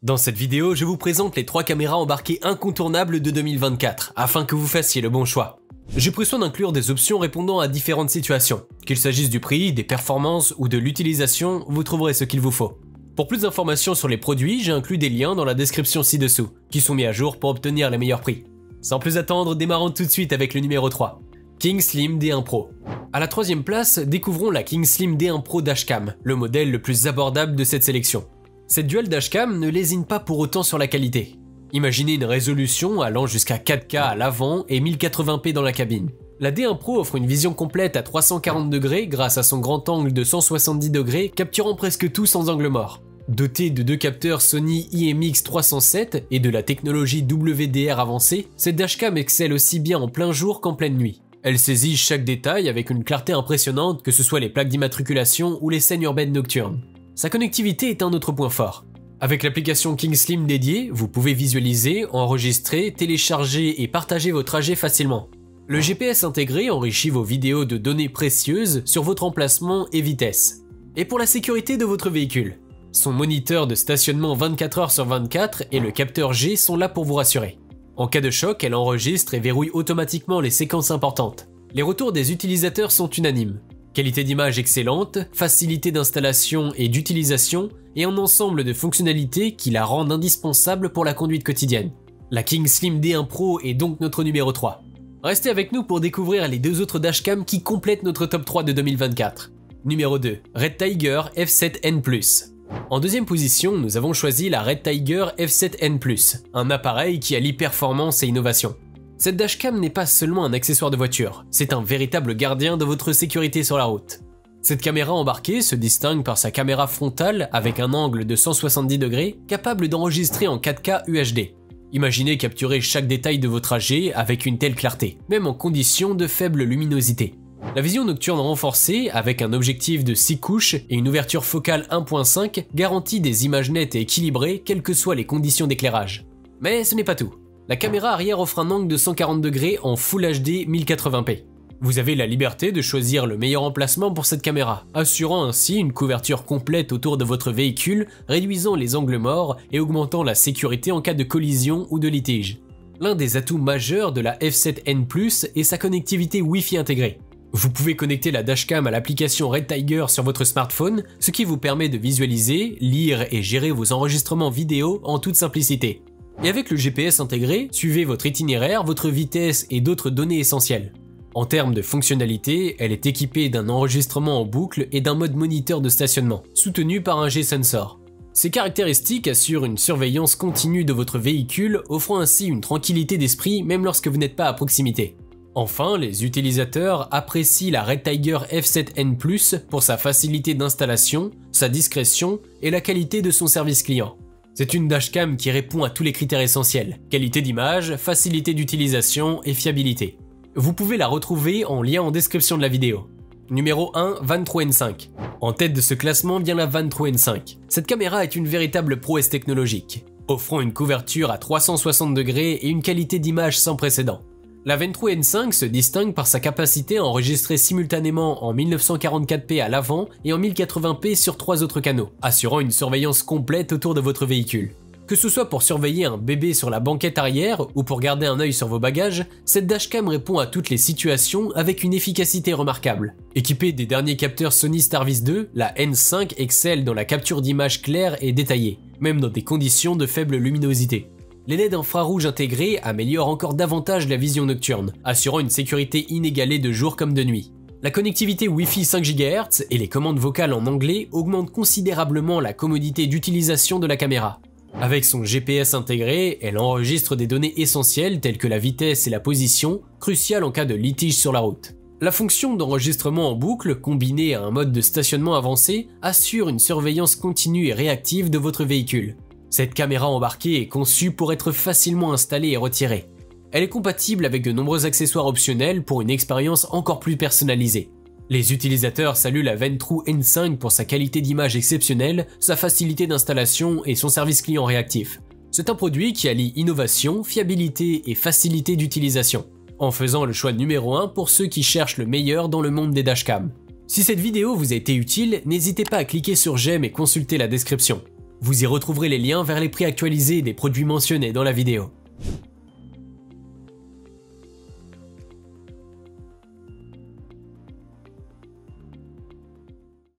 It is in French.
Dans cette vidéo, je vous présente les 3 caméras embarquées incontournables de 2024, afin que vous fassiez le bon choix. J'ai pris soin d'inclure des options répondant à différentes situations. Qu'il s'agisse du prix, des performances ou de l'utilisation, vous trouverez ce qu'il vous faut. Pour plus d'informations sur les produits, j'ai inclus des liens dans la description ci-dessous, qui sont mis à jour pour obtenir les meilleurs prix. Sans plus attendre, démarrons tout de suite avec le numéro 3. King Slim D1 Pro. À la 3e place, découvrons la King Slim D1 Pro Dashcam, le modèle le plus abordable de cette sélection. Cette dual dashcam ne lésine pas pour autant sur la qualité. Imaginez une résolution allant jusqu'à 4K à l'avant et 1080p dans la cabine. La D1 Pro offre une vision complète à 340 degrés grâce à son grand angle de 170 degrés capturant presque tout sans angle mort. Dotée de 2 capteurs Sony IMX307 et de la technologie WDR avancée, cette dashcam excelle aussi bien en plein jour qu'en pleine nuit. Elle saisit chaque détail avec une clarté impressionnante, que ce soit les plaques d'immatriculation ou les scènes urbaines nocturnes. Sa connectivité est un autre point fort. Avec l'application King Slim dédiée, vous pouvez visualiser, enregistrer, télécharger et partager vos trajets facilement. Le GPS intégré enrichit vos vidéos de données précieuses sur votre emplacement et vitesse. Et pour la sécurité de votre véhicule, son moniteur de stationnement 24h/24 et le capteur G sont là pour vous rassurer. En cas de choc, elle enregistre et verrouille automatiquement les séquences importantes. Les retours des utilisateurs sont unanimes. Qualité d'image excellente, facilité d'installation et d'utilisation, et un ensemble de fonctionnalités qui la rendent indispensable pour la conduite quotidienne. La King Slim D1 Pro est donc notre numéro 3. Restez avec nous pour découvrir les 2 autres dashcams qui complètent notre top 3 de 2024. Numéro 2, Red Tiger F7N+. En 2e position, nous avons choisi la Red Tiger F7N+, un appareil qui allie performance et innovation. Cette dashcam n'est pas seulement un accessoire de voiture, c'est un véritable gardien de votre sécurité sur la route. Cette caméra embarquée se distingue par sa caméra frontale avec un angle de 170 degrés capable d'enregistrer en 4K UHD. Imaginez capturer chaque détail de vos trajets avec une telle clarté, même en conditions de faible luminosité. La vision nocturne renforcée, avec un objectif de 6 couches et une ouverture focale 1.5, garantit des images nettes et équilibrées quelles que soient les conditions d'éclairage. Mais ce n'est pas tout. La caméra arrière offre un angle de 140 degrés en Full HD 1080p. Vous avez la liberté de choisir le meilleur emplacement pour cette caméra, assurant ainsi une couverture complète autour de votre véhicule, réduisant les angles morts et augmentant la sécurité en cas de collision ou de litige. L'un des atouts majeurs de la F7N+, est sa connectivité Wi-Fi intégrée. Vous pouvez connecter la dashcam à l'application Red Tiger sur votre smartphone, ce qui vous permet de visualiser, lire et gérer vos enregistrements vidéo en toute simplicité. Et avec le GPS intégré, suivez votre itinéraire, votre vitesse et d'autres données essentielles. En termes de fonctionnalité, elle est équipée d'un enregistrement en boucle et d'un mode moniteur de stationnement, soutenu par un G-sensor. Ces caractéristiques assurent une surveillance continue de votre véhicule, offrant ainsi une tranquillité d'esprit même lorsque vous n'êtes pas à proximité. Enfin, les utilisateurs apprécient la Red Tiger F7N+, pour sa facilité d'installation, sa discrétion et la qualité de son service client. C'est une dashcam qui répond à tous les critères essentiels, qualité d'image, facilité d'utilisation et fiabilité. Vous pouvez la retrouver en lien en description de la vidéo. Numéro 1, Vantro N5. En tête de ce classement vient la Vantro N5. Cette caméra est une véritable prouesse technologique, offrant une couverture à 360 degrés et une qualité d'image sans précédent. La Vantro N5 se distingue par sa capacité à enregistrer simultanément en 1944p à l'avant et en 1080p sur 3 autres canaux, assurant une surveillance complète autour de votre véhicule. Que ce soit pour surveiller un bébé sur la banquette arrière ou pour garder un œil sur vos bagages, cette dashcam répond à toutes les situations avec une efficacité remarquable. Équipée des derniers capteurs Sony Starvis 2, la N5 excelle dans la capture d'images claires et détaillées, même dans des conditions de faible luminosité. Les LED infrarouges intégrés améliorent encore davantage la vision nocturne, assurant une sécurité inégalée de jour comme de nuit. La connectivité Wi-Fi 5 GHz et les commandes vocales en anglais augmentent considérablement la commodité d'utilisation de la caméra. Avec son GPS intégré, elle enregistre des données essentielles telles que la vitesse et la position, cruciales en cas de litige sur la route. La fonction d'enregistrement en boucle, combinée à un mode de stationnement avancé, assure une surveillance continue et réactive de votre véhicule. Cette caméra embarquée est conçue pour être facilement installée et retirée. Elle est compatible avec de nombreux accessoires optionnels pour une expérience encore plus personnalisée. Les utilisateurs saluent la Vantro N5 pour sa qualité d'image exceptionnelle, sa facilité d'installation et son service client réactif. C'est un produit qui allie innovation, fiabilité et facilité d'utilisation, en faisant le choix numéro 1 pour ceux qui cherchent le meilleur dans le monde des dashcams. Si cette vidéo vous a été utile, n'hésitez pas à cliquer sur j'aime et consulter la description. Vous y retrouverez les liens vers les prix actualisés des produits mentionnés dans la vidéo.